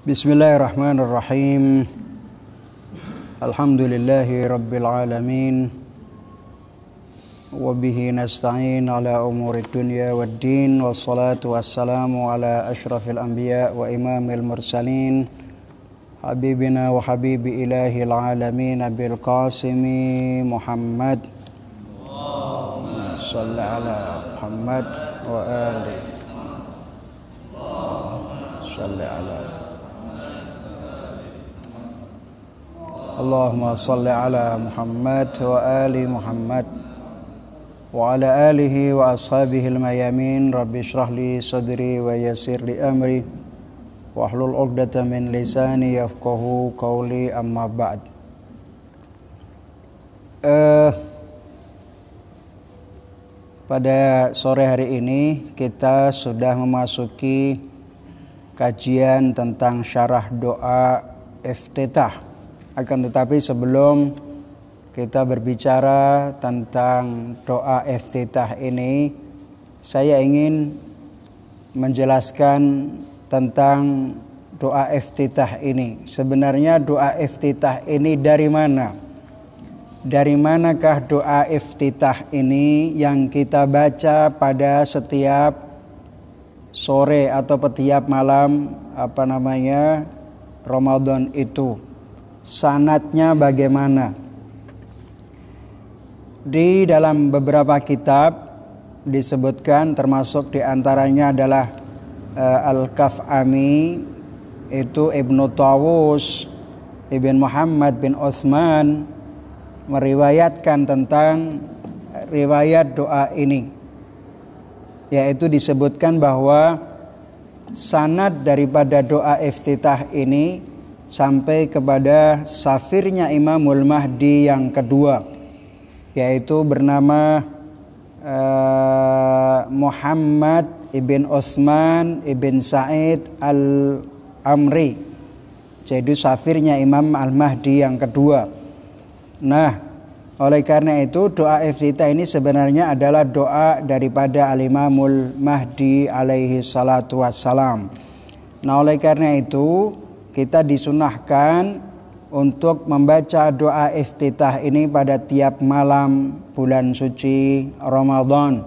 Bismillahirrahmanirrahim. Alhamdulillahi rabbil alamin. Wa bihi nasta'in ala umuri dunya waddin. Wassalatu wassalamu ala ashrafil anbiya wa imamil mursalin, habibina wa habibi ilahil alamin Abil Qasimi Muhammad. Allahumma salli ala Muhammad wa ali salli ala Allahumma salli ala Muhammad wa ali Muhammad wa ala alihi wa ashabihi al-mayamin. Rabbi shrah li sadri wa yassir li amri wa hlul 'uqdatam min lisani yafqahu qawli, amma ba'd. Pada sore hari ini kita sudah memasuki kajian tentang syarah doa iftitah. Akan tetapi sebelum kita berbicara tentang doa iftitah ini, saya ingin menjelaskan tentang doa iftitah ini. Sebenarnya doa iftitah ini dari mana? Dari manakah doa iftitah ini yang kita baca pada setiap sore atau setiap malam Ramadan itu? Sanadnya bagaimana? Di dalam beberapa kitab disebutkan, termasuk diantaranya adalah Al-Kaf'ami, itu Ibnu Tawus Ibn Muhammad bin Utsman meriwayatkan tentang riwayat doa ini, yaitu disebutkan bahwa sanad daripada doa iftitah ini sampai kepada safirnya Imamul Mahdi yang kedua, yaitu bernama Muhammad ibn Utsman ibn Sa'id al-Amri. Jadi safirnya Imam al-Mahdi yang kedua. Nah, oleh karena itu doa iftitah ini sebenarnya adalah doa daripada al-Imamul Mahdi alaihi salatu wassalam. Nah, oleh karena itu kita disunahkan untuk membaca doa iftitah ini pada tiap malam bulan suci Ramadan.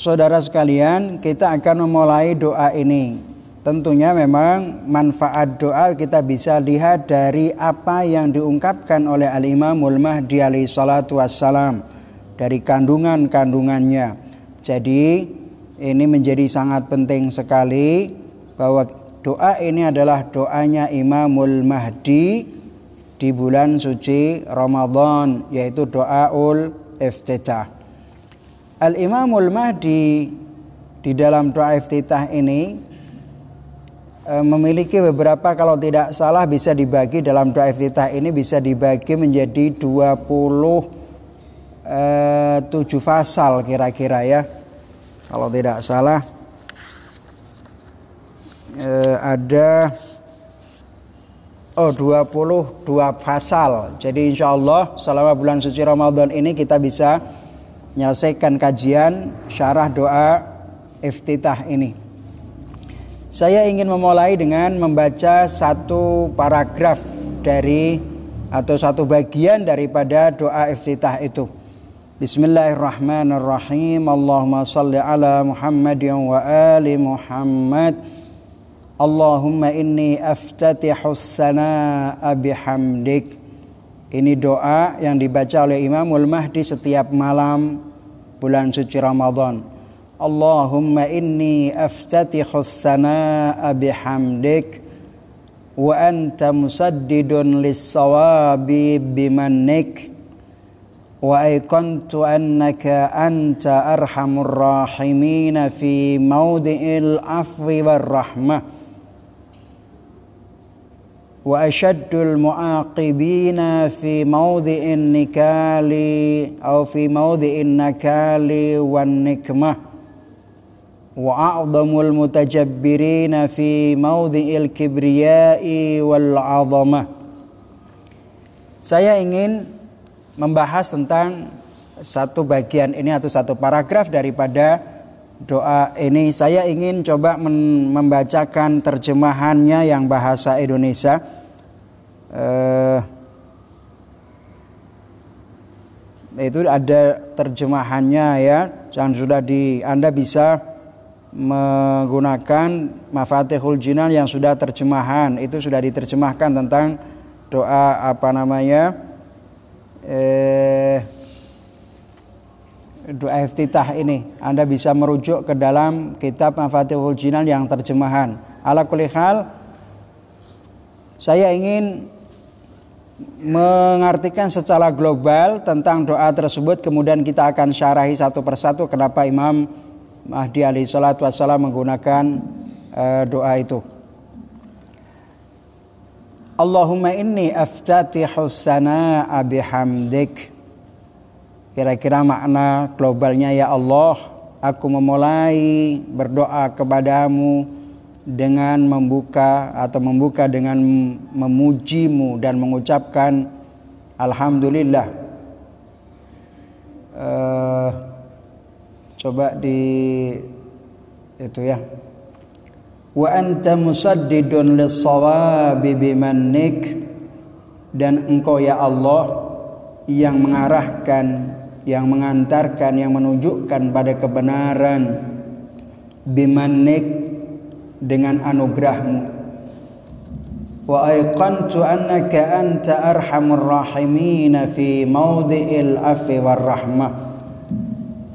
Saudara sekalian, kita akan memulai doa ini. Tentunya memang manfaat doa kita bisa lihat dari apa yang diungkapkan oleh Al-Imamul Mahdi alaihi salatu wassalam, dari kandungan-kandungannya. Jadi ini menjadi sangat penting sekali bahwa doa ini adalah doanya Imamul Mahdi di bulan suci Ramadan, yaitu doaul iftitah. Al-Imamul Mahdi di dalam doa iftitah ini memiliki beberapa, kalau tidak salah bisa dibagi dalam doa iftitah ini bisa dibagi menjadi 27 fasal kira-kira ya. Kalau tidak salah ada 22 fasal. Jadi insya Allah selama bulan suci Ramadan ini kita bisa menyelesaikan kajian syarah doa iftitah ini. Saya ingin memulai dengan membaca satu paragraf dari atau satu bagian daripada doa iftitah itu. Bismillahirrahmanirrahim. Allahumma salli ala Muhammadin wa ali Muhammad. Allahumma inni aftatihus sanaa bihamdik. Ini doa yang dibaca oleh Imamul Mahdi setiap malam bulan suci Ramadan. Allahumma inni aftatihus sanaa bihamdik wa anta musaddidun lis-sawabi bimannik wa aiqantu annaka anta arhamur rahimin fi mawdi'il afwi war rahmah wa ashaddul mu'aqibina fi mawdi'in nikali aw fi mawdi'in nakali wan nikmah wa a'dhamul mutajabbirina fi mawdi'il kibriyai wal 'azamah. Saya ingin membahas tentang satu bagian ini atau satu paragraf daripada doa ini saya ingin coba membacakan terjemahannya yang bahasa Indonesia. Itu ada terjemahannya ya, yang sudah Anda bisa menggunakan Mafatihul Jinan yang sudah terjemahan, itu sudah diterjemahkan tentang doa doa iftitah ini. Anda bisa merujuk ke dalam kitab Mafatihul Jinan yang terjemahan. Ala kulli hal, saya ingin mengartikan secara global tentang doa tersebut, kemudian kita akan syarahi satu persatu kenapa Imam Mahdi alaihi salatu wassalam menggunakan doa itu. Allahumma inni aftatihus sanaa bihamdik. Kira-kira makna globalnya, ya Allah, aku memulai berdoa kepadamu dengan membuka dengan memujimu dan mengucapkan alhamdulillah. Coba itu ya. Wa anta musaddidun lis-shawabi bimannik, dan engkau ya Allah yang mengarahkan, yang mengantarkan, yang menunjukkan pada kebenaran, bimannik, dengan anugerahmu. Wa aiqantu annaka anta arhamur rahimin fi mawdi'il afwi war rahmah.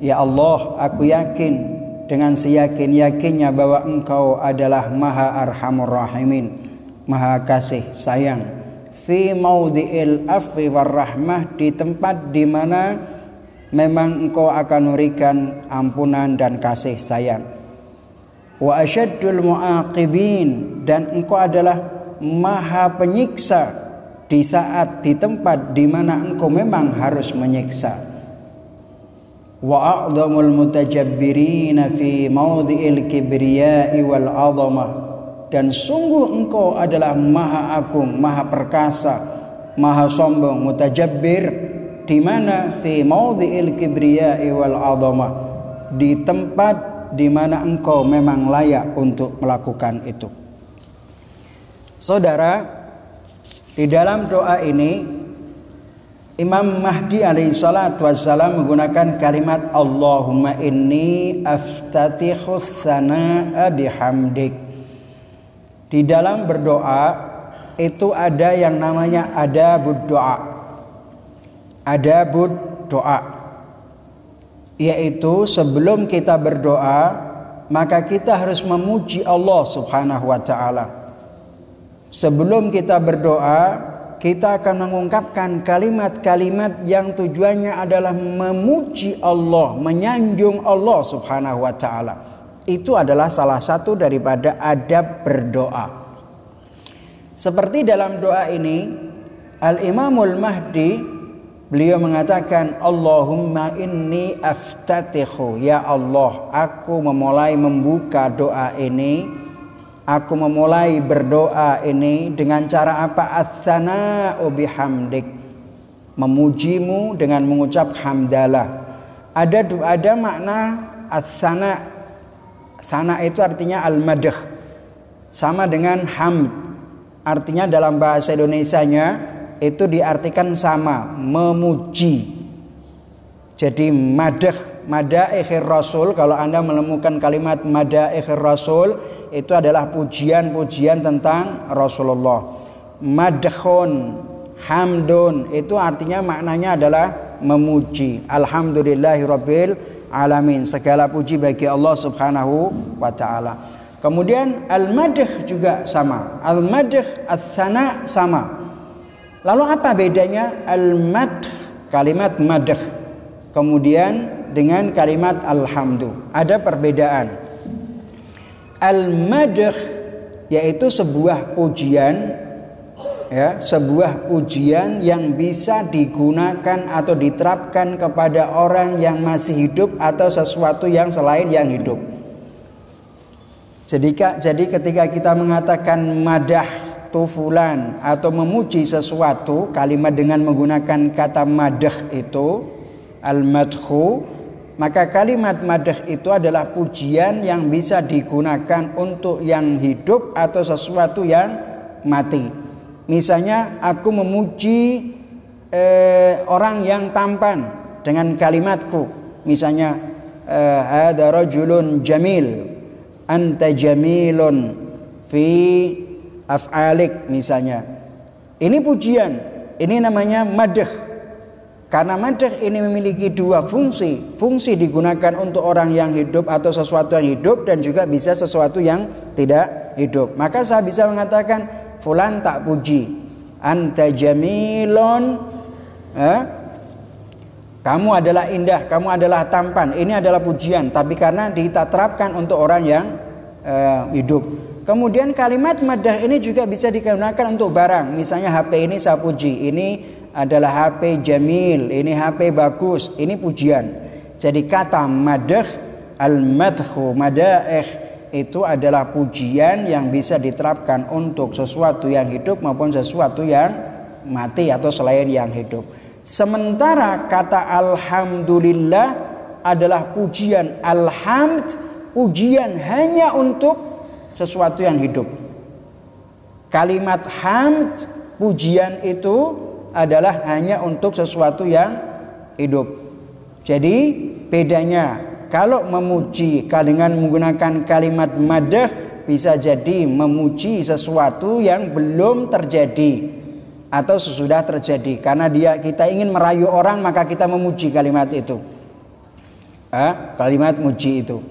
Ya Allah, aku yakin dengan seyakin-yakinnya bahwa engkau adalah maha arhamur rahimin, maha kasih sayang. Fi mawdi'il afwi war rahmah, di tempat di mana memang engkau akan memberikan ampunan dan kasih sayang. Wa asyaddul mu'aqibin, dan engkau adalah maha penyiksa di tempat di mana engkau memang harus menyiksa. Wa a'dhamul mutajabbirin fi mawdi'il kibriya'i wal 'azamah, dan sungguh engkau adalah maha agung, maha perkasa, maha sombong. Mutajabbir di mana? Fi mawdi'il kibriya'i wal 'azamah, di tempat di mana engkau memang layak untuk melakukan itu. Saudara, di dalam doa ini Imam Mahdi alaihi salatu wassalam menggunakan kalimat Allahumma inni aftatihus sanaa bihamdik. Di dalam berdoa itu ada yang namanya adabud doa. Adabud doa, yaitu sebelum kita berdoa maka kita harus memuji Allah Subhanahu wa taala. Sebelum kita berdoa, kita akan mengungkapkan kalimat-kalimat yang tujuannya adalah memuji Allah, menyanjung Allah Subhanahu wa taala. Itu adalah salah satu daripada adab berdoa. Seperti dalam doa ini, Al-Imamul Mahdi beliau mengatakan, Allahumma inni aftatihu, ya Allah, aku memulai membuka doa ini, aku memulai berdoa ini dengan cara apa? Ats-tsana'u bihamdik, memujimu dengan mengucap hamdalah. Ada makna ats-tsana'. Tsana itu artinya al-madh, sama dengan hamd. Artinya dalam bahasa Indonesianya itu diartikan sama, memuji. Jadi madaihir rasul, kalau Anda menemukan kalimat madaihir rasul, itu adalah pujian-pujian tentang Rasulullah. Madhun, hamdun, itu artinya maknanya adalah memuji. Alhamdulillahirabbil alamin, segala puji bagi Allah Subhanahu wa taala. Kemudian al-madh juga sama, al-madh, ats-tsana sama. Lalu apa bedanya al-madh, kalimat madh, kemudian dengan kalimat alhamdu? Ada perbedaan. Al-madh yaitu sebuah pujian, ya, sebuah pujian yang bisa digunakan atau diterapkan kepada orang yang masih hidup atau sesuatu yang selain yang hidup. Jadi ketika kita mengatakan madah tufulan atau memuji sesuatu, kalimat dengan menggunakan kata madah itu al-madhu, Maka kalimat madh itu adalah pujian yang bisa digunakan untuk yang hidup atau sesuatu yang mati. Misalnya aku memuji orang yang tampan dengan kalimatku. Misalnya hadza rajulun jamil, anta jamilun fi af'alik misalnya. Ini pujian, ini namanya madh. Karena madh ini memiliki dua fungsi. Fungsi digunakan untuk orang yang hidup atau sesuatu yang hidup, dan juga bisa sesuatu yang tidak hidup. Maka saya bisa mengatakan fulan tak puji, anta jamilun, kamu adalah indah, kamu adalah tampan. Ini adalah pujian, tapi karena diterapkan untuk orang yang hidup. Kemudian kalimat madh ini juga bisa digunakan untuk barang. Misalnya HP ini saya puji, ini adalah HP jamil, ini HP bagus, ini pujian. Jadi kata madh, al-madhu, madaih itu adalah pujian yang bisa diterapkan untuk sesuatu yang hidup maupun sesuatu yang mati atau selain yang hidup. Sementara kata alhamdulillah adalah pujian. Alhamd, pujian hanya untuk sesuatu yang hidup. Kalimat hamd, pujian itu adalah hanya untuk sesuatu yang hidup. Jadi bedanya, kalau memuji dengan menggunakan kalimat madh bisa jadi memuji sesuatu yang belum terjadi atau sesudah terjadi. Karena kita ingin merayu orang, maka kita memuji kalimat itu, kalimat muji itu,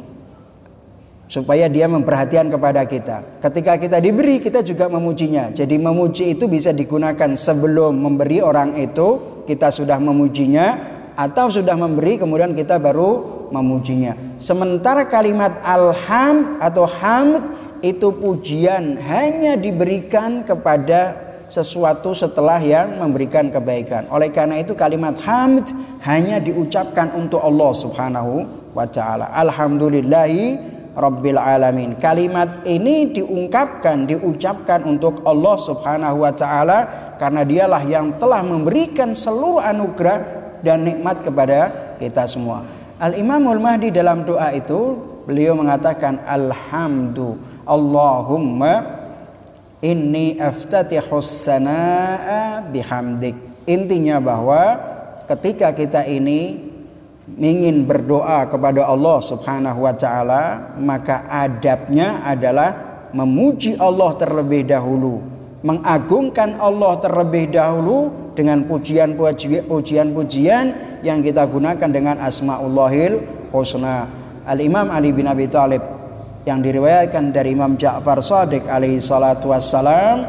supaya dia memperhatikan kepada kita. Ketika kita diberi, kita juga memujinya. Jadi memuji itu bisa digunakan sebelum memberi orang itu, kita sudah memujinya, atau sudah memberi kemudian kita baru memujinya. Sementara kalimat alhamd atau hamd itu pujian hanya diberikan kepada sesuatu setelah yang memberikan kebaikan. Oleh karena itu kalimat hamd hanya diucapkan untuk Allah Subhanahu wa ta'ala. Alhamdulillahi Rabbil Alamin. Kalimat ini diucapkan untuk Allah Subhanahu wa ta'ala, karena dialah yang telah memberikan seluruh anugerah dan nikmat kepada kita semua. Al-Imamul Mahdi dalam doa itu beliau mengatakan alhamdu Allahumma inni aftatihus sanaa bihamdik. Intinya bahwa ketika kita ini ingin berdoa kepada Allah Subhanahu wa ta'ala, maka adabnya adalah memuji Allah terlebih dahulu, mengagungkan Allah terlebih dahulu dengan pujian-pujian yang kita gunakan dengan asmaullahil husna. Al-Imam Ali bin Abi Thalib yang diriwayatkan dari Imam Ja'far Shadiq alaihi salatu wassalam,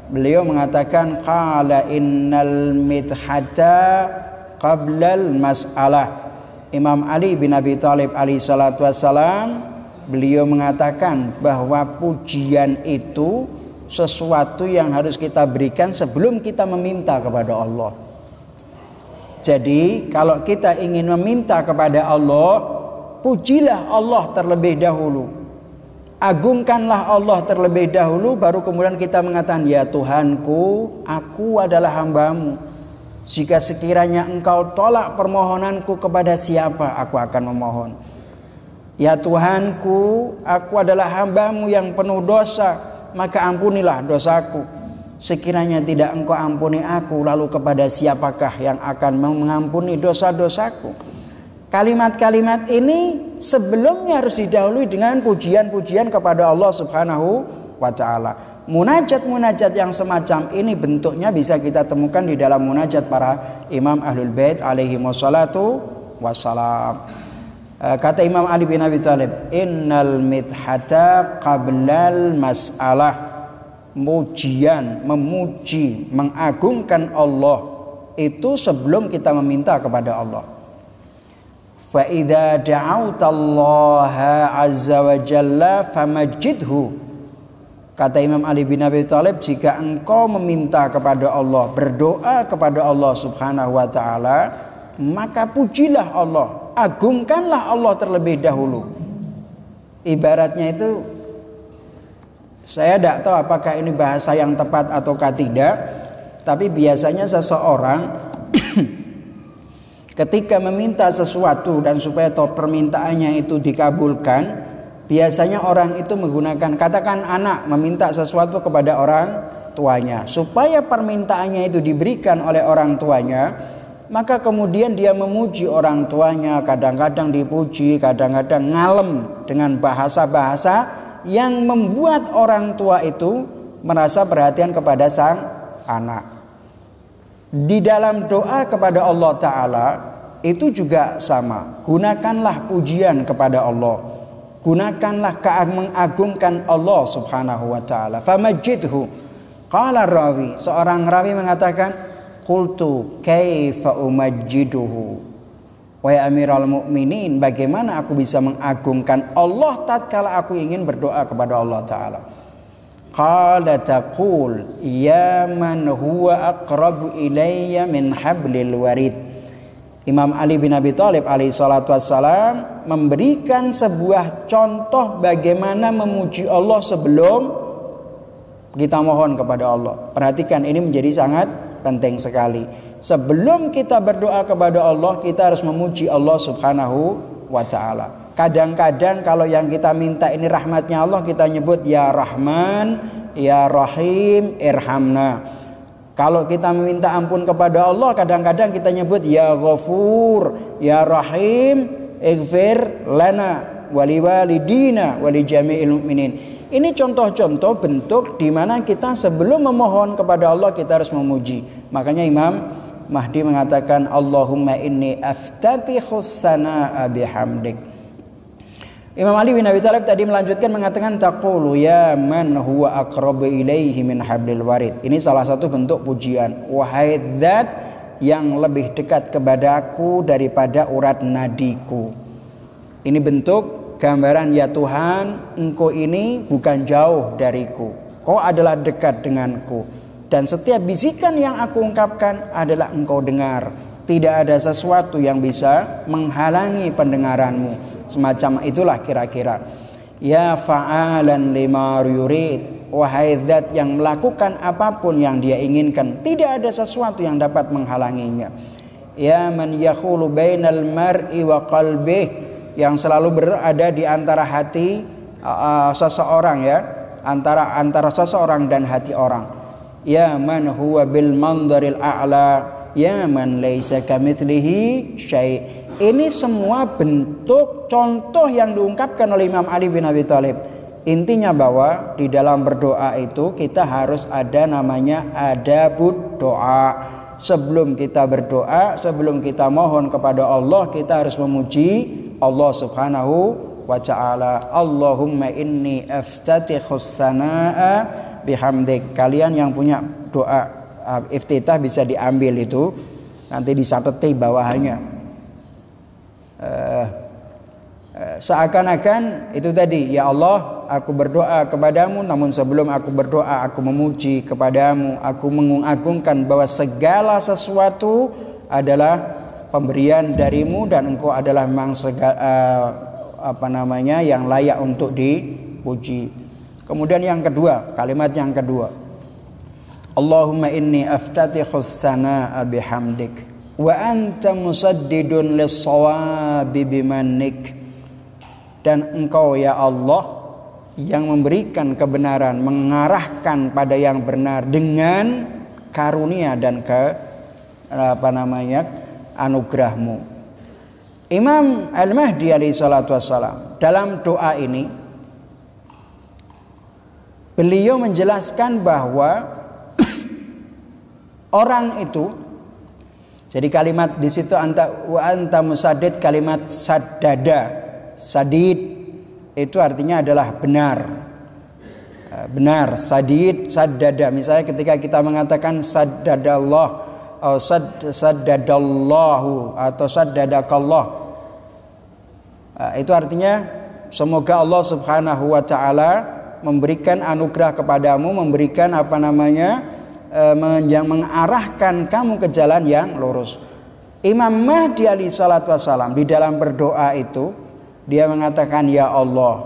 beliau mengatakan qala innal midhata qablal mas'alah. Imam Ali bin Abi Thalib alaihi salatu wassalam, beliau mengatakan bahwa pujian itu sesuatu yang harus kita berikan sebelum kita meminta kepada Allah. Jadi kalau kita ingin meminta kepada Allah, pujilah Allah terlebih dahulu, agungkanlah Allah terlebih dahulu, baru kemudian kita mengatakan, ya Tuhanku, aku adalah hambamu. Jika sekiranya engkau tolak permohonanku, kepada siapa aku akan memohon? Ya Tuhanku, aku adalah hambamu yang penuh dosa, maka ampunilah dosaku. Sekiranya tidak engkau ampuni aku, lalu kepada siapakah yang akan mengampuni dosa-dosaku? Kalimat-kalimat ini sebelumnya harus didahului dengan pujian-pujian kepada Allah Subhanahu wa ta'ala. Munajat-munajat yang semacam ini bentuknya bisa kita temukan di dalam munajat para imam Ahlul Bait alaihi wassalatu wassalam. Kata Imam Ali bin Abi Thalib, innal midhata qablal mas'alah. Pujian, memuji, mengagungkan Allah itu sebelum kita meminta kepada Allah. Fa idza da'autallaha azza wa jalla famajjidhu. Kata Imam Ali bin Abi Thalib, jika engkau meminta kepada Allah, berdoa kepada Allah Subhanahu wa ta'ala, maka pujilah Allah, agungkanlah Allah terlebih dahulu. Ibaratnya itu, saya tidak tahu apakah ini bahasa yang tepat ataukah tidak, tapi biasanya seseorang ketika meminta sesuatu dan supaya permintaannya itu dikabulkan, biasanya orang itu menggunakan, katakan anak meminta sesuatu kepada orang tuanya, supaya permintaannya itu diberikan oleh orang tuanya, maka kemudian dia memuji orang tuanya, kadang-kadang dipuji, kadang-kadang ngalem dengan bahasa-bahasa yang membuat orang tua itu merasa perhatian kepada sang anak. Di dalam doa kepada Allah Ta'ala itu juga sama. Gunakanlah pujian kepada Allah, gunakanlah mengagungkan Allah Subhanahu wa Ta'ala. Famajidhu. Qala rawi, seorang rawi mengatakan, qultu kaifa umajjiduhu wa ya amiral mu'minin, bagaimana aku bisa mengagungkan Allah tatkala aku ingin berdoa kepada Allah Ta'ala. Qala taqul ya man huwa aqrabu ilayya min hablil warid. Imam Ali bin Abi Thalib alaihi salatu wassalam memberikan sebuah contoh bagaimana memuji Allah sebelum kita mohon kepada Allah. Perhatikan, ini menjadi sangat penting sekali. Sebelum kita berdoa kepada Allah, kita harus memuji Allah Subhanahu wa Ta'ala. Kadang-kadang kalau yang kita minta ini rahmatnya Allah, kita nyebut ya Rahman, ya Rahim, irhamna. Kalau kita meminta ampun kepada Allah, kadang-kadang kita nyebut ya Ghafur, ya Rahim, ighfir lana wali walidina wali jami'il mu'minin. Ini contoh-contoh bentuk di mana kita sebelum memohon kepada Allah kita harus memuji. Makanya Imam Mahdi mengatakan Allahumma inni aftatihus sana'a bihamdik. Imam Ali bin Abi Thalib tadi melanjutkan mengatakan taqulu ya man huwa aqrabu ilaihi min hablil warid. Ini salah satu bentuk pujian. Wahai zat yang lebih dekat kepadaku daripada urat nadiku. Ini bentuk gambaran, ya Tuhan, Engkau ini bukan jauh dariku, Kau adalah dekat denganku, dan setiap bisikan yang aku ungkapkan adalah Engkau dengar. Tidak ada sesuatu yang bisa menghalangi pendengaranmu. Semacam itulah kira-kira. Ya fa'alan lima yurid, wahai zat yang melakukan apapun yang dia inginkan, tidak ada sesuatu yang dapat menghalanginya. Ya man yakhulu bainal mar'i wa qalbih, yang selalu berada di antara hati seseorang, ya, antara seseorang dan hati orang. Ya man huwa bil mandaril a'la, ya man laisa kamitslihi syai'. Ini semua bentuk contoh yang diungkapkan oleh Imam Ali bin Abi Thalib. Intinya bahwa di dalam berdoa itu kita harus ada namanya adabud doa. Sebelum kita berdoa, sebelum kita mohon kepada Allah, kita harus memuji Allah Subhanahu wa Ta'ala. Allahumma inni aftatihus sana'a bihamdik. Kalian yang punya doa iftitah bisa diambil itu, nanti disateti bawahnya. Seakan-akan itu tadi, ya Allah, aku berdoa kepadamu, namun sebelum aku berdoa aku memuji kepadamu, aku mengagungkan bahwa segala sesuatu adalah pemberian darimu dan engkau adalah memang yang layak untuk dipuji. Kemudian yang kedua, kalimat yang kedua, Allahumma inni aftatihus sana'a bihamdik wa anta musaddidun lis-shawabi bimannik. Dan engkau ya Allah yang memberikan kebenaran, mengarahkan pada yang benar dengan karunia dan anugerahmu. Imam Al-Mahdi alaihi salatu wassalam dalam doa ini beliau menjelaskan bahwa orang itu, jadi kalimat di situ anta musaddid, kalimat sadid itu artinya adalah benar. Benar, sadid, saddada. Misalnya ketika kita mengatakan saddadallah atau saddadallahu atau saddadakallah, itu artinya semoga Allah Subhanahu wa Ta'ala memberikan anugerah kepadamu, memberikan yang mengarahkan kamu ke jalan yang lurus. Imam Mahdi alaihi salatu wassalam di dalam berdoa itu dia mengatakan, ya Allah,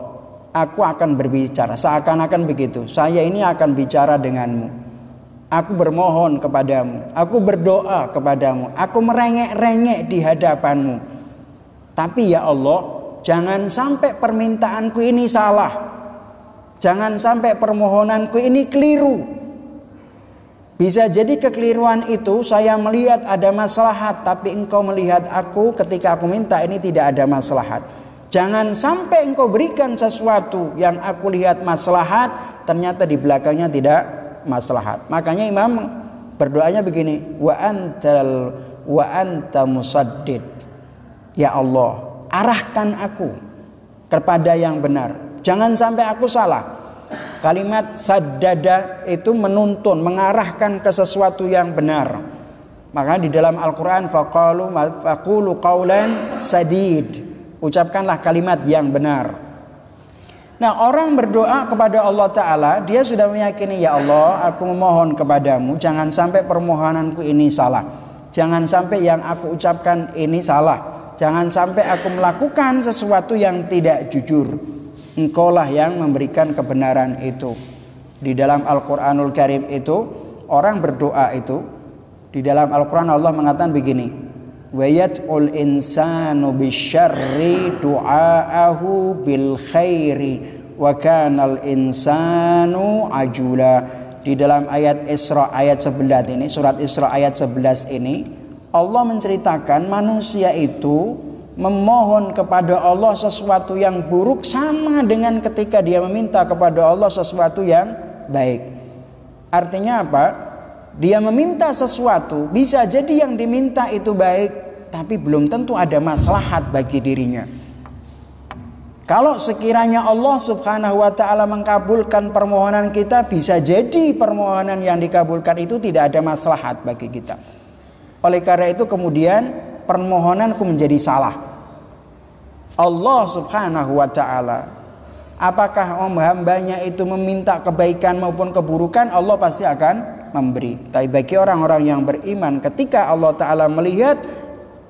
aku akan berbicara, seakan-akan begitu, saya ini akan bicara denganmu. Aku bermohon kepadamu, aku berdoa kepadamu, aku merengek-rengek di hadapanmu. Tapi ya Allah, jangan sampai permintaanku ini salah. Jangan sampai permohonanku ini keliru. Bisa jadi kekeliruan itu saya melihat ada maslahat, tapi engkau melihat aku ketika aku minta ini tidak ada maslahat. Jangan sampai engkau berikan sesuatu yang aku lihat maslahat, ternyata di belakangnya tidak maslahat. Makanya Imam berdoanya begini, wa anta musaddid. Ya Allah, arahkan aku kepada yang benar. Jangan sampai aku salah. Kalimat saddada itu menuntun, mengarahkan ke sesuatu yang benar. Maka di dalam Al-Quran faqulu qawlan sadid. Ucapkanlah kalimat yang benar. Nah, orang berdoa kepada Allah Ta'ala, dia sudah meyakini, ya Allah, aku memohon kepadamu, jangan sampai permohonanku ini salah. Jangan sampai yang aku ucapkan ini salah. Jangan sampai aku melakukan sesuatu yang tidak jujur. Engkaulah yang memberikan kebenaran itu. Di dalam Al-Quranul Karim itu, orang berdoa itu, di dalam Al-Quran Allah mengatakan begini, wa yad'ul insanu bisyarri du'aahu bil khairi wa kanal insanu ajula. Di dalam ayat Isra ayat 11 ini, surat Isra ayat 11 ini, Allah menceritakan manusia itu memohon kepada Allah sesuatu yang buruk sama dengan ketika dia meminta kepada Allah sesuatu yang baik. Artinya apa? Dia meminta sesuatu, bisa jadi yang diminta itu baik, tapi belum tentu ada maslahat bagi dirinya. Kalau sekiranya Allah Subhanahu wa ta'ala mengkabulkan permohonan kita, bisa jadi permohonan yang dikabulkan itu tidak ada maslahat bagi kita. Oleh karena itu kemudian permohonanku menjadi salah. Allah Subhanahu wa ta'ala, apakah hambanya itu meminta kebaikan maupun keburukan, Allah pasti akan memberi. Tapi bagi orang-orang yang beriman, ketika Allah Ta'ala melihat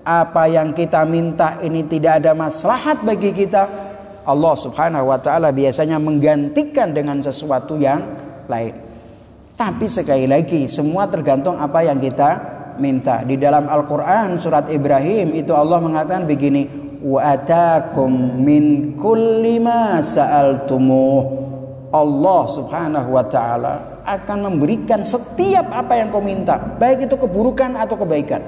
apa yang kita minta ini tidak ada maslahat bagi kita, Allah Subhanahu wa ta'ala biasanya menggantikan dengan sesuatu yang lain. Tapi sekali lagi, semua tergantung apa yang kita minta. Di dalam Al-Quran surat Ibrahim itu Allah mengatakan begini, wa atakum min kulli ma sa'altumuh. Allah Subhanahu wa ta'ala akan memberikan setiap apa yang kau minta, baik itu keburukan atau kebaikan.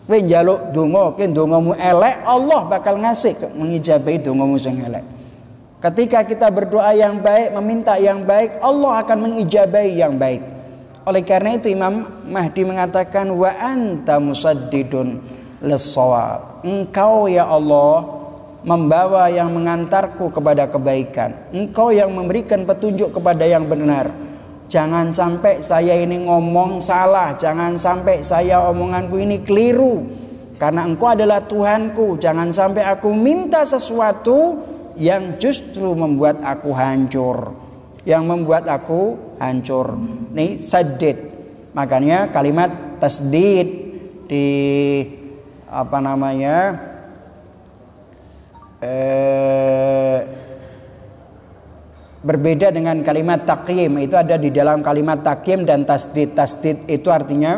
Kowe njaluk donga, ki dongamu elek, Allah bakal ngasih mengijabahi dongamu sing elek. Ketika kita berdoa yang baik, meminta yang baik, Allah akan mengijabahi yang baik. Oleh karena itu Imam Mahdi mengatakan, wa anta musaddidun lis-shawab. Engkau ya Allah membawa yang mengantarku kepada kebaikan. Engkau yang memberikan petunjuk kepada yang benar. Jangan sampai saya ini ngomong salah, jangan sampai saya omonganku ini keliru. Karena Engkau adalah Tuhanku. Jangan sampai aku minta sesuatu yang justru membuat aku hancur, yang membuat aku hancur. Nih saddid. Makanya kalimat tasdid di berbeda dengan kalimat takyim. Itu ada di dalam kalimat takyim dan tasdid. Tasdid itu artinya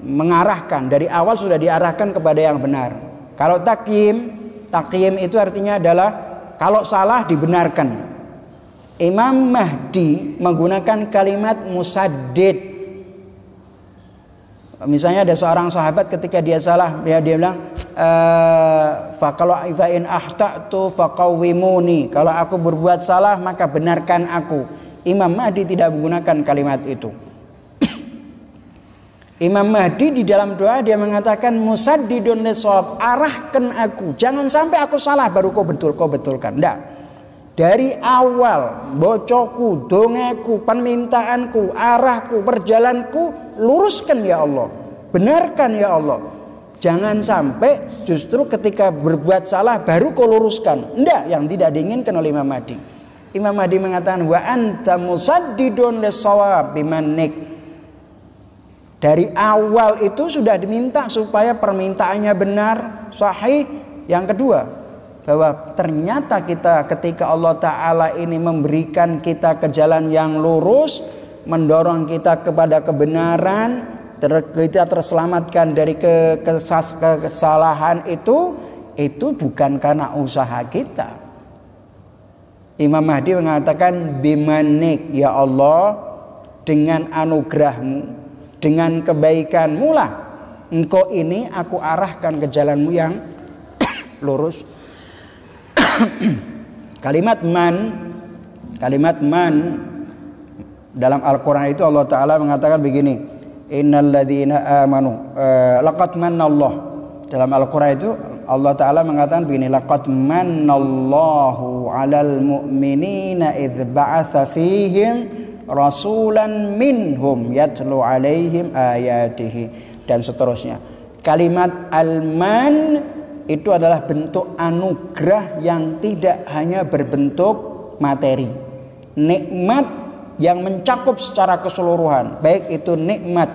mengarahkan, dari awal sudah diarahkan kepada yang benar. Kalau takyim itu artinya adalah kalau salah dibenarkan. Imam Mahdi menggunakan kalimat musaddid. Misalnya ada seorang sahabat ketika dia salah, dia bilang faqala idza in ahtatu faqawwimuni. Kalau aku berbuat salah maka benarkan aku. Imam Mahdi tidak menggunakan kalimat itu. Imam Mahdi di dalam doa dia mengatakan musaddidun lis-shawab, arahkan aku, jangan sampai aku salah baru kau betulkan. Enggak. Dari awal bocoku, dongaku, permintaanku, arahku, perjalananku, luruskan ya Allah, benarkan ya Allah. Jangan sampai justru ketika berbuat salah baru kau luruskan. Enggak, yang tidak diinginkan oleh Imam Mahdi. Imam Mahdi mengatakan wa anta musaddidun lis-shawab bimannik. Dari awal itu sudah diminta supaya permintaannya benar, sahih. Yang kedua, bahwa ternyata kita ketika Allah Ta'ala ini memberikan kita ke jalan yang lurus, mendorong kita kepada kebenaran, kita terselamatkan dari kesalahan itu bukan karena usaha kita. Imam Mahdi mengatakan, bimanik ya Allah, dengan anugerahmu, dengan kebaikanmu lah engkau ini aku arahkan ke jalanmu yang lurus. Kalimat man dalam Al-Quran itu Allah Ta'ala mengatakan begini, innal ladzina amanu laqad manallah. Dalam Al-Quran itu Allah Ta'ala mengatakan begini, laqad manallahu 'alal mu'minina idz ba'atsa fihim rasulan minhum yatlu 'alaihim ayatihi, dan seterusnya. Kalimat al-man itu adalah bentuk anugerah yang tidak hanya berbentuk materi, nikmat yang mencakup secara keseluruhan, baik itu nikmat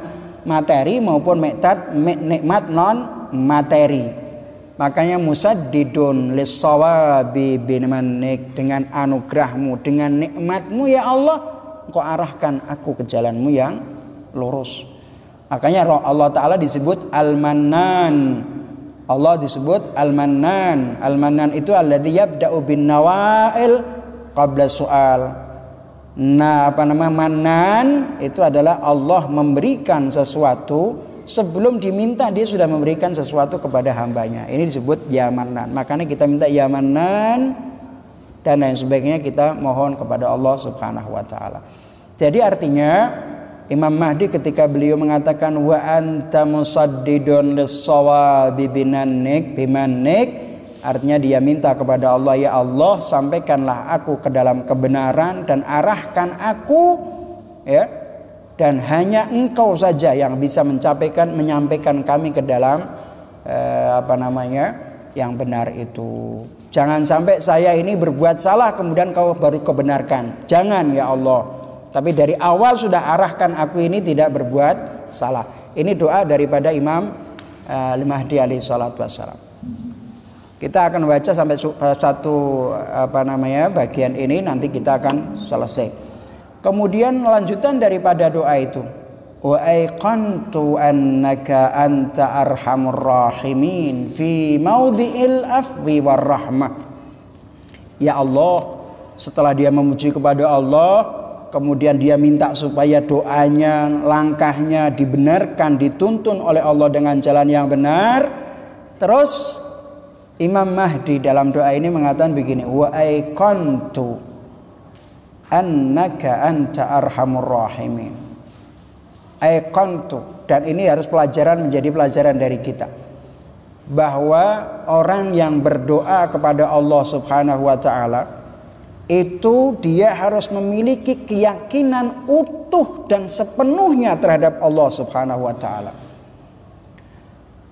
materi maupun nikmat non materi. Makanya musaddidun lis-shawabi bimanik, dengan anugerahmu, dengan nikmatmu ya Allah, engkau arahkan aku ke jalanmu yang lurus. Makanya Allah Ta'ala disebut Al-Mannan. Allah disebut Al-Mannan. Al-Mannan itu alladzi yabda'u bin nawail qabla su'al. Mannan itu adalah Allah memberikan sesuatu sebelum diminta, dia sudah memberikan sesuatu kepada hambanya. Ini disebut ya Mannan. Makanya kita minta ya Mannan dan lain sebagainya, kita mohon kepada Allah Subhanahu wa Ta'ala. Jadi artinya Imam Mahdi ketika beliau mengatakan wa anta musaddidun lis-shawabi bimanik, artinya dia minta kepada Allah, ya Allah sampaikanlah aku ke dalam kebenaran dan arahkan aku, ya, dan hanya engkau saja yang bisa menyampaikan kami ke dalam yang benar itu. Jangan sampai saya ini berbuat salah kemudian kau baru kebenarkan, jangan ya Allah. Tapi dari awal sudah arahkan aku ini tidak berbuat salah. Ini doa daripada Imam Mahdi alaihi salatu wassalam. Kita akan baca sampai satu bagian ini, nanti kita akan selesai. Kemudian lanjutan daripada doa itu, wa aiqantu annaka anta arhamur rahimin fi maudhi'il afwi war rahmah. Ya Allah, setelah dia memuji kepada Allah, kemudian dia minta supaya doanya, langkahnya dibenarkan, dituntun oleh Allah dengan jalan yang benar. Terus Imam Mahdi dalam doa ini mengatakan begini, wa aiqantu annaka anta arhamur rahimin. Aiqantu, dan ini harus menjadi pelajaran dari kita, bahwa orang yang berdoa kepada Allah Subhanahu wa Ta'ala itu dia harus memiliki keyakinan utuh dan sepenuhnya terhadap Allah Subhanahu wa Ta'ala.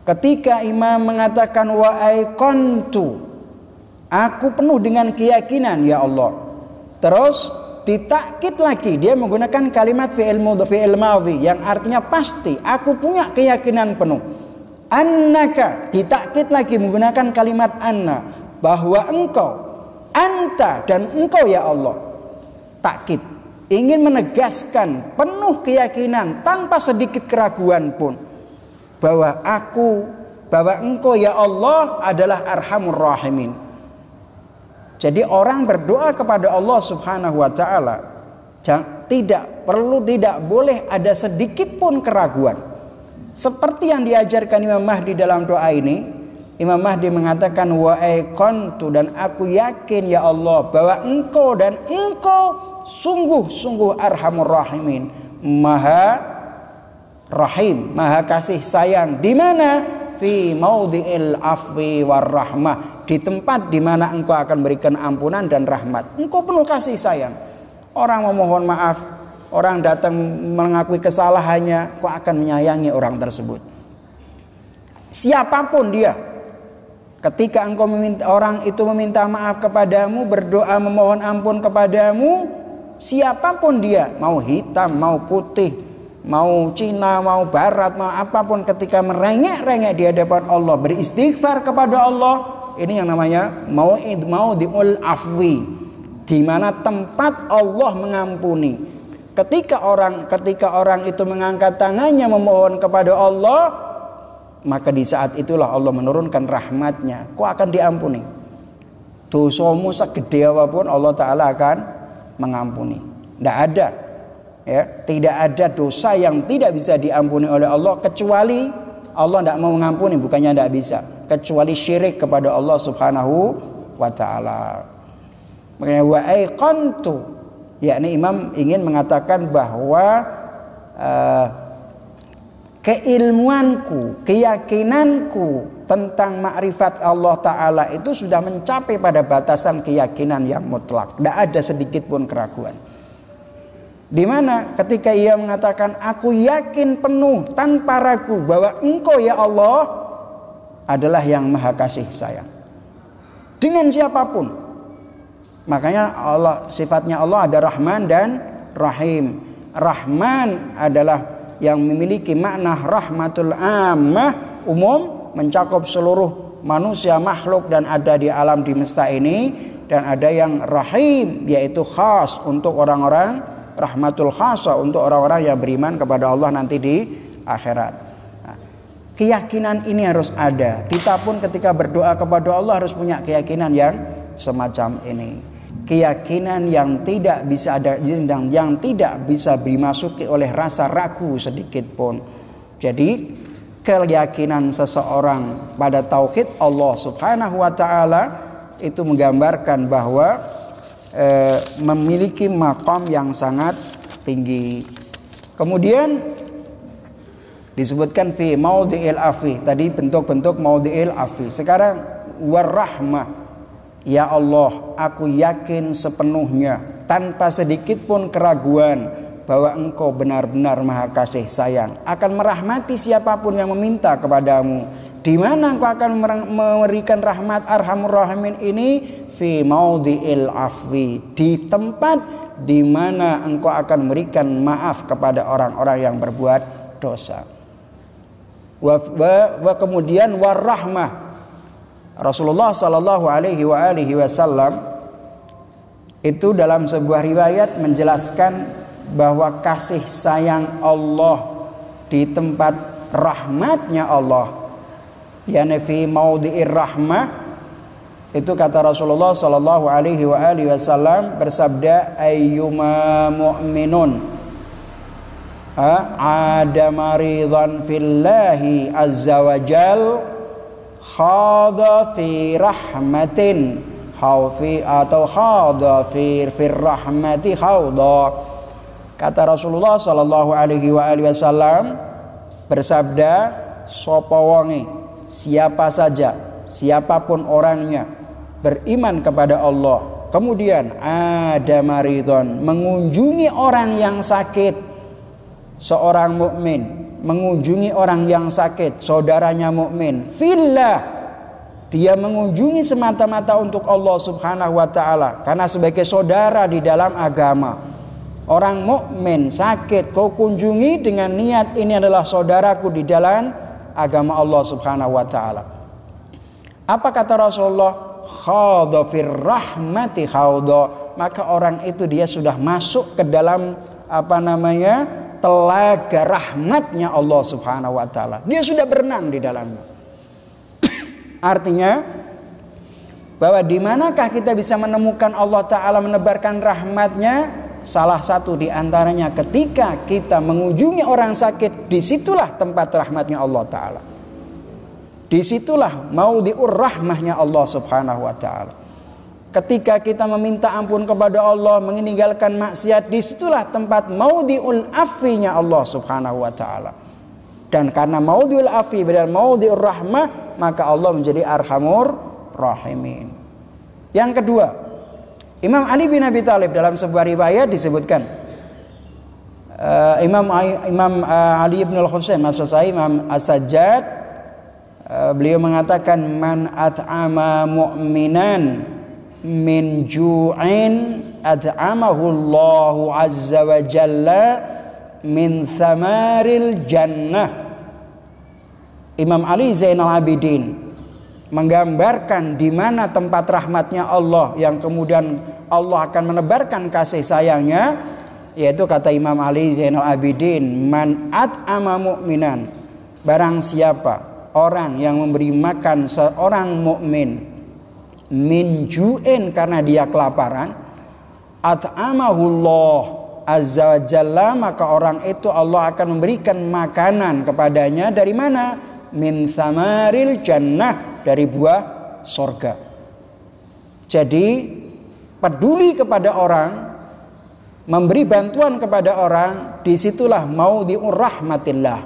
Ketika Imam mengatakan wa aiqantu, aku penuh dengan keyakinan ya Allah, terus ditakkid lagi, dia menggunakan kalimat fi'il madhi yang artinya pasti, aku punya keyakinan penuh. Annaka, ditakkid lagi menggunakan kalimat anna, bahwa engkau, anta, dan engkau ya Allah. Takkid, ingin menegaskan penuh keyakinan tanpa sedikit keraguan pun, bahwa engkau ya Allah adalah arhamur rahimin. Jadi orang berdoa kepada Allah Subhanahu wa Ta'ala tidak boleh ada sedikit pun keraguan. Seperti yang diajarkan Imam Mahdi dalam doa ini, Imam Mahdi mengatakan wa aiqantu, dan aku yakin ya Allah bahwa engkau sungguh-sungguh arhamur rahimin, maha rahim, maha kasih sayang. Di mana? Fi maudhi'il afwi war rahmah, di tempat di mana engkau akan berikan ampunan dan rahmat. Engkau penuh kasih sayang. Orang memohon maaf, orang datang mengakui kesalahannya, kau akan menyayangi orang tersebut. Siapapun dia, ketika engkau orang itu meminta maaf kepadamu, berdoa memohon ampun kepadamu, siapapun dia, mau hitam, mau putih, mau Cina, mau Barat, mau apapun, ketika merengek-rengek di hadapan Allah, beristighfar kepada Allah, ini yang namanya maudiul afwi, di mana tempat Allah mengampuni. Ketika orang itu mengangkat tangannya memohon kepada Allah, maka di saat itulah Allah menurunkan rahmatnya. Kok akan diampuni? Dosamu segede apapun Allah Ta'ala akan mengampuni. Tidak ada, ya, tidak ada dosa yang tidak bisa diampuni oleh Allah, kecuali Allah tidak mau mengampuni, bukannya tidak bisa, kecuali syirik kepada Allah Subhanahu wa Ta'ala. Makanya wa aiqantu, yakni Imam ingin mengatakan bahwa keilmuanku, keyakinanku tentang makrifat Allah Ta'ala itu sudah mencapai pada batasan keyakinan yang mutlak. Tidak ada sedikit pun keraguan. Di mana ketika ia mengatakan aku yakin penuh tanpa ragu bahwa Engkau ya Allah adalah yang maha kasih sayang dengan siapapun. Makanya Allah, sifatnya Allah ada Rahman dan Rahim. Rahman adalah yang memiliki makna rahmatul ammah, umum, mencakup seluruh manusia, makhluk dan ada di alam semesta ini. Dan ada yang Rahim, yaitu khas untuk orang-orang, rahmatul khasa untuk orang-orang yang beriman kepada Allah nanti di akhirat. Nah, keyakinan ini harus ada. Kita pun ketika berdoa kepada Allah harus punya keyakinan yang semacam ini. Keyakinan yang tidak bisa ada, yang tidak bisa dimasuki oleh rasa ragu sedikit pun. Jadi keyakinan seseorang pada tauhid Allah Subhanahu wa Ta'ala itu menggambarkan bahwa memiliki maqam yang sangat tinggi. Kemudian disebutkan fi maudhi'il afi, tadi bentuk-bentuk maudhi'il afi. Sekarang warahmah, ya Allah, aku yakin sepenuhnya tanpa sedikit pun keraguan bahwa Engkau benar-benar maha kasih sayang, akan merahmati siapapun yang meminta kepadamu. Di mana Engkau akan memberikan rahmat Arhamur Rahimin ini? Fi maudhi'il afwi, di tempat di mana Engkau akan memberikan maaf kepada orang-orang yang berbuat dosa. Wa kemudian warahmah, Rasulullah sallallahu alaihi wasallam itu dalam sebuah riwayat menjelaskan bahwa kasih sayang Allah di tempat rahmatnya Allah, yani fi maudhi'ir rahmah. Itu kata Rasulullah sallallahu alaihi wasallam bersabda, ayyuma mu'minun ada maridan fillahi azza wa jal khada fi rahmatin atau khada fi rahmati khawda. Kata Rasulullah sallallahu alaihi wasallam bersabda, sapa wonge, siapa saja, siapapun orangnya beriman kepada Allah, kemudian ada maridon, mengunjungi orang yang sakit. Seorang mukmin mengunjungi orang yang sakit, saudaranya mukmin, fillah, dia mengunjungi semata-mata untuk Allah Subhanahu wa Ta'ala, karena sebagai saudara di dalam agama. Orang mukmin sakit, kau kunjungi dengan niat ini adalah saudaraku di dalam agama Allah Subhanahu wa Ta'ala. Apa kata Rasulullah? Khawda fir rahmati khawda. Maka orang itu dia sudah masuk ke dalam telaga rahmatnya Allah Subhanahu wa Ta'ala. Dia sudah berenang di dalamnya. Artinya bahwa di manakah kita bisa menemukan Allah Ta'ala menebarkan rahmatnya? Salah satu di antaranya ketika kita mengunjungi orang sakit, disitulah tempat rahmatnya Allah Ta'ala. Disitulah maudhi'ur rahmahnya Allah Subhanahu wa Ta'ala. Ketika kita meminta ampun kepada Allah, meninggalkan maksiat, disitulah tempat maudhi'ul afinya Allah Subhanahu wa Ta'ala. Dan karena maudhi'ul afi dan maudhi'ur rahmah, maka Allah menjadi Arhamur Rahimin. Yang kedua, Imam Ali bin Abi Thalib dalam sebuah riwayat disebutkan, Imam Ali bin Al-Husain, maksud saya Imam As-Sajjad, beliau mengatakan, man at'ama mu'minan min ju'in at'amahu Allahu azza wa jalla min thamaril jannah. Imam Ali Zainal Abidin menggambarkan di mana tempat rahmatnya Allah yang kemudian Allah akan menebarkan kasih sayangnya, yaitu kata Imam Ali Zainal Abidin, man at'ama mu'minan, barang siapa orang yang memberi makan seorang mukmin min ju'in, karena dia kelaparan, at'amahullah azza wa jalla, maka orang itu Allah akan memberikan makanan kepadanya dari mana? Min thamaril jannah, dari buah sorga. Jadi peduli kepada orang, memberi bantuan kepada orang, disitulah maudhi'ur rahmatillah.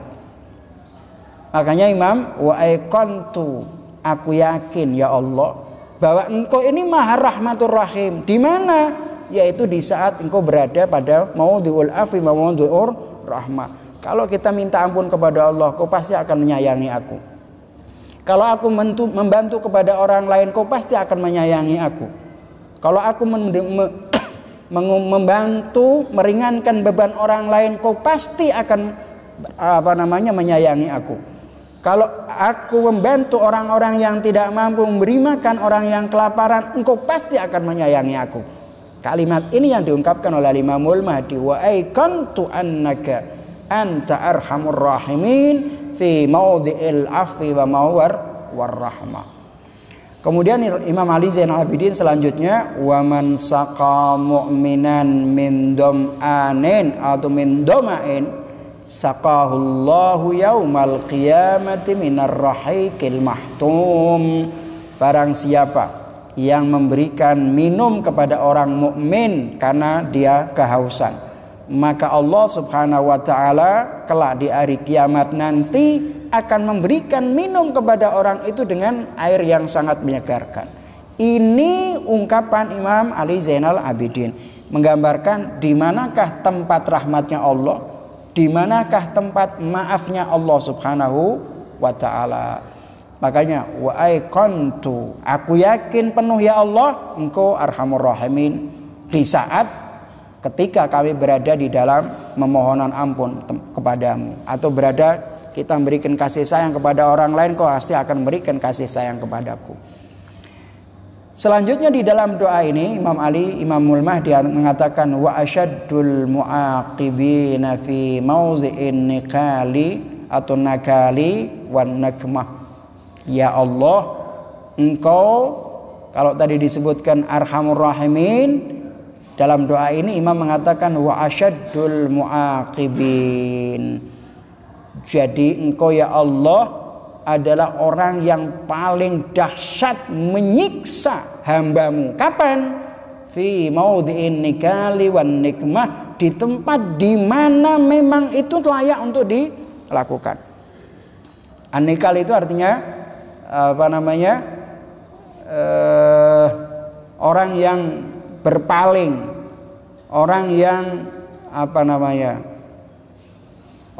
Makanya Imam, wa aiqantu, aku yakin ya Allah bahwa engkau ini maha rahmatur rahim. Di mana? Yaitu di saat engkau berada pada maudhi'ul afwi wa maudhi'ur rahmah. Kalau kita minta ampun kepada Allah, kau pasti akan menyayangi aku. Kalau aku membantu kepada orang lain, kau pasti akan menyayangi aku. Kalau aku membantu meringankan beban orang lain, kau pasti akan menyayangi aku. Kalau aku membantu orang-orang yang tidak mampu, memberi makan orang yang kelaparan, engkau pasti akan menyayangi aku. Kalimat ini yang diungkapkan oleh Imamul Mahdi, wa aiqantu annaka anta arhamur rahimin fi maudhi'il afwi wa mawar warahmah. Kemudian Imam Ali Zainal Abidin selanjutnya, wa man saqa mu'minan min dom'anin atau min doma'in saqahullahu yaumal qiyamati minar rahiqil mahtum. Barang siapa yang memberikan minum kepada orang mukmin karena dia kehausan, maka Allah subhanahu wa ta'ala kelak di hari kiamat nanti akan memberikan minum kepada orang itu dengan air yang sangat menyegarkan. Ini ungkapan Imam Ali Zainal Abidin, menggambarkan di manakah tempat rahmatnya Allah, di manakah tempat maafnya Allah subhanahu wa ta'ala. Makanya wa aiqantu, aku yakin penuh ya Allah engkau arhamur rahimin, di saat ketika kami berada di dalam memohonan ampun kepadamu, atau berada kita memberikan kasih sayang kepada orang lain, kau pasti akan memberikan kasih sayang kepadaku. Selanjutnya di dalam doa ini Imam Ali Imamul Mahdi mengatakan, wa asyaddul muaqibina fi mawdhi'in nikali atau nakali wan nakmah. Ya Allah, engkau, kalau tadi disebutkan arhamur rahimin, dalam doa ini Imam mengatakan wa asyaddul muaqibin. Jadi engkau ya Allah adalah orang yang paling dahsyat menyiksa hambamu. Kapan? Fi maudhi'in nikali wan nikmah, di tempat di mana memang itu layak untuk dilakukan. An-nikal itu artinya orang yang berpaling, orang yang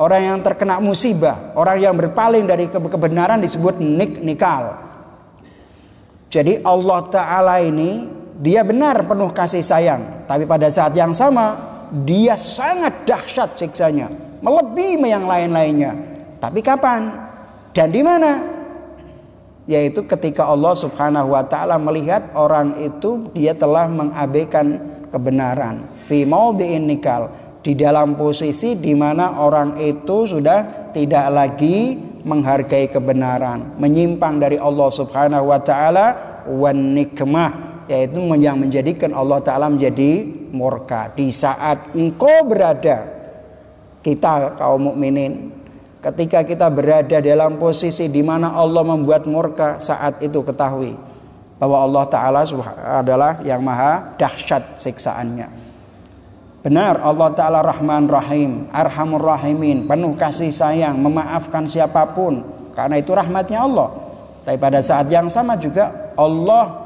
orang yang terkena musibah, orang yang berpaling dari kebenaran disebut nikal. Jadi Allah Ta'ala ini dia benar penuh kasih sayang, tapi pada saat yang sama dia sangat dahsyat siksanya, melebihi yang lain-lainnya. Tapi kapan dan di mana? Yaitu ketika Allah Subhanahu wa ta'ala melihat orang itu dia telah mengabaikan kebenaran. Fi maudhi'in nikal, di dalam posisi di mana orang itu sudah tidak lagi menghargai kebenaran, menyimpang dari Allah Subhanahu wa ta'ala, wan nikmah, yaitu yang menjadikan Allah Ta'ala menjadi murka. Di saat engkau berada, kita kaum mukminin, ketika kita berada dalam posisi di mana Allah membuat murka, saat itu ketahui bahwa Allah Ta'ala adalah yang maha dahsyat siksaannya. Benar, Allah Ta'ala Rahman Rahim, Arhamur Rahimin, penuh kasih sayang, memaafkan siapapun, karena itu rahmatnya Allah. Tapi pada saat yang sama juga Allah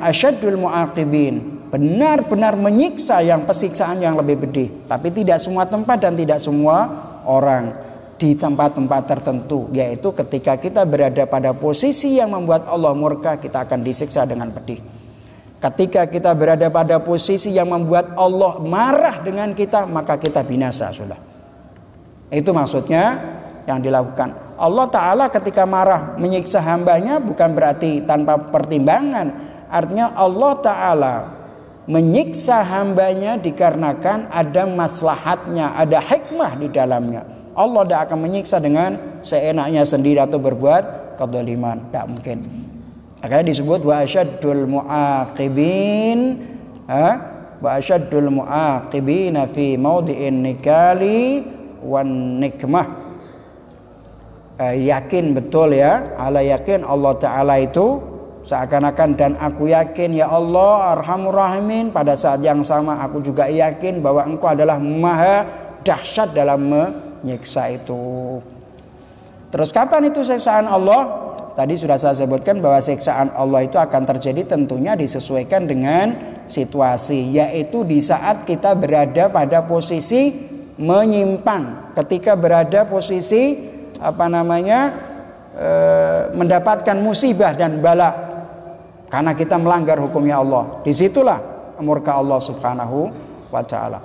asyaddul muaqibin, benar-benar menyiksa yang pesiksaan yang lebih pedih. Tapi tidak semua tempat dan tidak semua orang. Di tempat-tempat tertentu, yaitu ketika kita berada pada posisi yang membuat Allah murka, kita akan disiksa dengan pedih. Ketika kita berada pada posisi yang membuat Allah marah dengan kita, maka kita binasa sudah. Itu maksudnya yang dilakukan. Allah Ta'ala ketika marah menyiksa hambanya bukan berarti tanpa pertimbangan. Artinya Allah Ta'ala menyiksa hambanya dikarenakan ada maslahatnya, ada hikmah di dalamnya. Allah tidak akan menyiksa dengan seenaknya sendiri atau berbuat kedzaliman, tidak mungkin. Makanya disebut wa asyaddul mu'aqibin, wa asyaddul mu'aqibina fi maudhi'in nikali wan nikmah. Yakin betul ya, ala yakin Allah Ta'ala itu seakan-akan, dan aku yakin ya Allah Arhamur Rahimin, pada saat yang sama aku juga yakin bahwa Engkau adalah maha dahsyat dalam menyiksa itu. Terus kapan itu siksaan Allah? Tadi sudah saya sebutkan bahwa siksaan Allah itu akan terjadi tentunya disesuaikan dengan situasi, yaitu di saat kita berada pada posisi menyimpang, ketika berada posisi mendapatkan musibah dan bala karena kita melanggar hukumnya Allah. Disitulah murka Allah Subhanahu wa Ta'ala.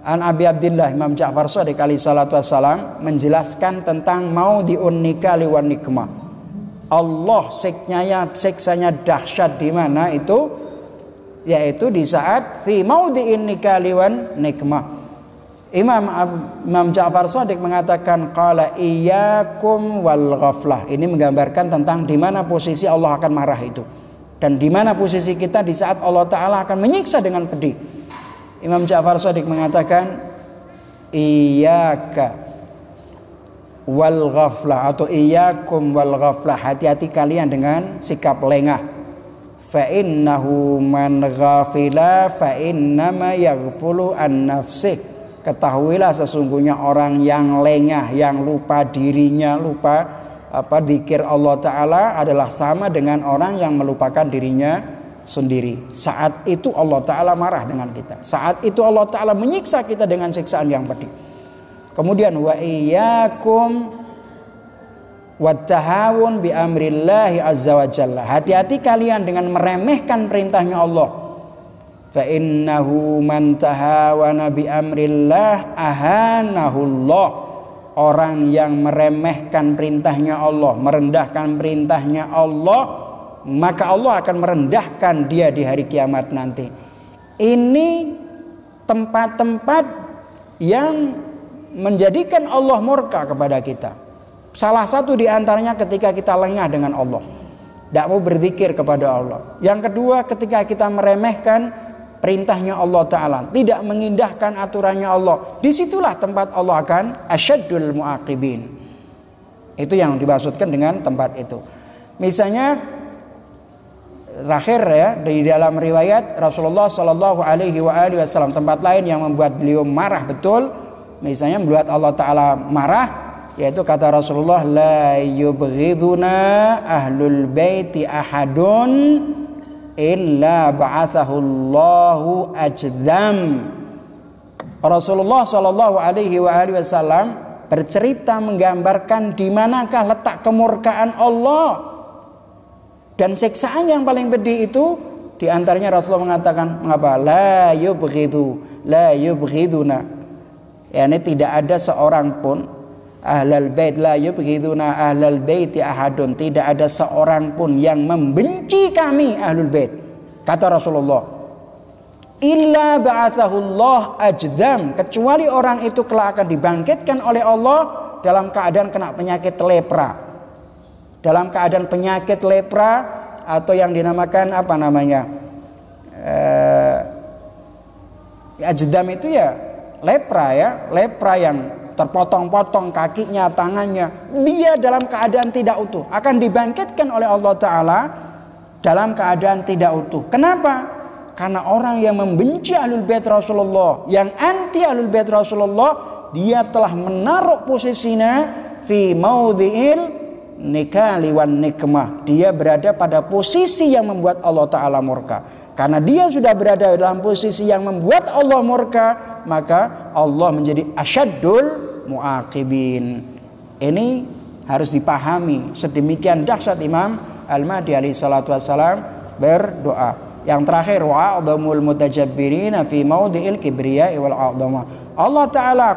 An Abi Abdillah Imam Ja'far Shadiq alaihi salatu wassalam menjelaskan tentang maudhi'un nikali wan nikmah. Allah siksanya dahsyat di mana itu? Yaitu di saat fi maudhi'in nikali wan nikmah. Imam Ja'far Shadiq mengatakan qala iyyakum wal ghaflah. Ini menggambarkan tentang di mana posisi Allah akan marah itu, dan di mana posisi kita di saat Allah Ta'ala akan menyiksa dengan pedih. Imam Ja'far Shadiq mengatakan iyyaka wal ghaflah atau iyyakum wal ghaflah, hati-hati kalian dengan sikap lengah. Fa innahu man ghafila fa innama yaghfulu an nafsih. Ketahuilah sesungguhnya orang yang lengah, yang lupa dirinya, lupa dzikir Allah Ta'ala adalah sama dengan orang yang melupakan dirinya sendiri. Saat itu Allah Ta'ala marah dengan kita. Saat itu Allah Ta'ala menyiksa kita dengan siksaan yang pedih. Kemudian wa iyyakum wattahawun bi amrillahi azza wa jalla. Hati-hati kalian dengan meremehkan perintahnya Allah. Fa innahu man tahawana bi amrillah ahanahullah. Orang yang meremehkan perintahnya Allah, merendahkan perintahnya Allah, maka Allah akan merendahkan dia di hari kiamat nanti. Ini tempat-tempat yang menjadikan Allah murka kepada kita. Salah satu di antaranya ketika kita lengah dengan Allah, tidak mau berzikir kepada Allah. Yang kedua, ketika kita meremehkan perintahnya Allah Ta'ala, tidak mengindahkan aturannya Allah, disitulah tempat Allah akan asyaddul mu'aqibin. Itu yang dimaksudkan dengan tempat itu. Misalnya terakhir ya, di dalam riwayat Rasulullah Sallallahu Alaihi Wasallam, tempat lain yang membuat beliau marah betul, misalnya membuat Allah Ta'ala marah, yaitu kata Rasulullah, la yubghiduna ahlul baiti ahadun illa ba'athahullahu ajdam. Rasulullah Shallallahu Alaihi Wasallam bercerita menggambarkan di manakah letak kemurkaan Allah dan siksaan yang paling pedih itu. Di antaranya Rasulullah mengatakan mengapa? La yubghiduna. Yani tidak ada seorang pun ahlal bait, la yubghiduna ahlal baiti ahadun, tidak ada seorang pun yang membenci kami ahlul bait, kata Rasulullah, illa ba'athahullah ajdam, kecuali orang itu kelak akan dibangkitkan oleh Allah dalam keadaan kena penyakit lepra. Dalam keadaan penyakit lepra atau yang dinamakan ajdam itu ya lepra, ya lepra yang terpotong-potong kakinya, tangannya, dia dalam keadaan tidak utuh, akan dibangkitkan oleh Allah Ta'ala dalam keadaan tidak utuh. Kenapa? Karena orang yang membenci ahlul bait Rasulullah, yang anti ahlul bait Rasulullah, dia telah menaruh posisinya fi maudhi'il nikali wan nikmah. Dia berada pada posisi yang membuat Allah Ta'ala murka. Karena dia sudah berada dalam posisi yang membuat Allah murka, maka Allah menjadi asyaddul mu'aqibin. Ini harus dipahami. Sedemikian dahsyat Imam Al-Mahdi alaihi salatu wassalam berdoa. Yang terakhir, wa'adhamul mutajabbirina fi maudhi'il kibriya'i wal 'azamah. Allah Ta'ala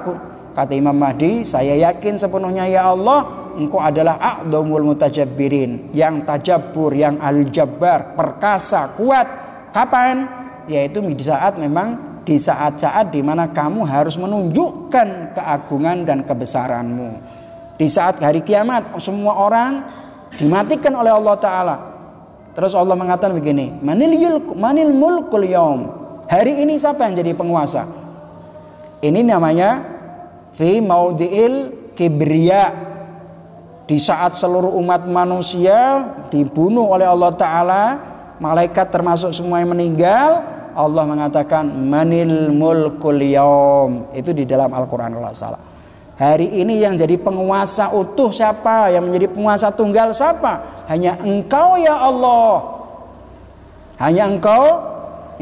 Kata Imam Mahdi, saya yakin sepenuhnya ya Allah, Engkau adalah a'dhamul mutajabbirin, yang tajabbur, yang al-jabbar, perkasa, kuat. Kapan? Yaitu di saat memang di saat-saat di mana kamu harus menunjukkan keagungan dan kebesaranmu. Di saat hari kiamat semua orang dimatikan oleh Allah Ta'ala. Terus Allah mengatakan begini, manil mulkul yaum. Hari ini siapa yang jadi penguasa? Ini namanya fi maudhi'il kibriya. Di saat seluruh umat manusia dibunuh oleh Allah Ta'ala, malaikat termasuk semua yang meninggal, Allah mengatakan manil mulkul yaum. Itu di dalam Al-Quran kalau salah. Hari ini yang jadi penguasa utuh siapa? Yang menjadi penguasa tunggal siapa? Hanya Engkau ya Allah. Hanya Engkau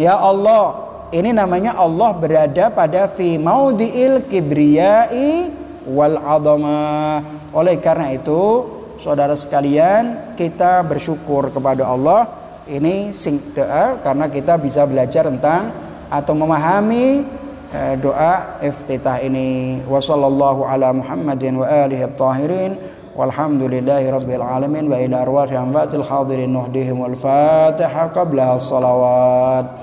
ya Allah. Ini namanya Allah berada pada fi maudhi'il kibriyai wal adama. Oleh karena itu, saudara sekalian, kita bersyukur kepada Allah. Ini sing doa karena kita bisa belajar tentang atau memahami doa iftitah ini. Wa sallallahu ala Muhammadin wa alihi at-tahirin walhamdulillahi rabbil alamin wa ila arwahi amwatil hadirin nuhdihim wal Fatihah qabla as-salawat.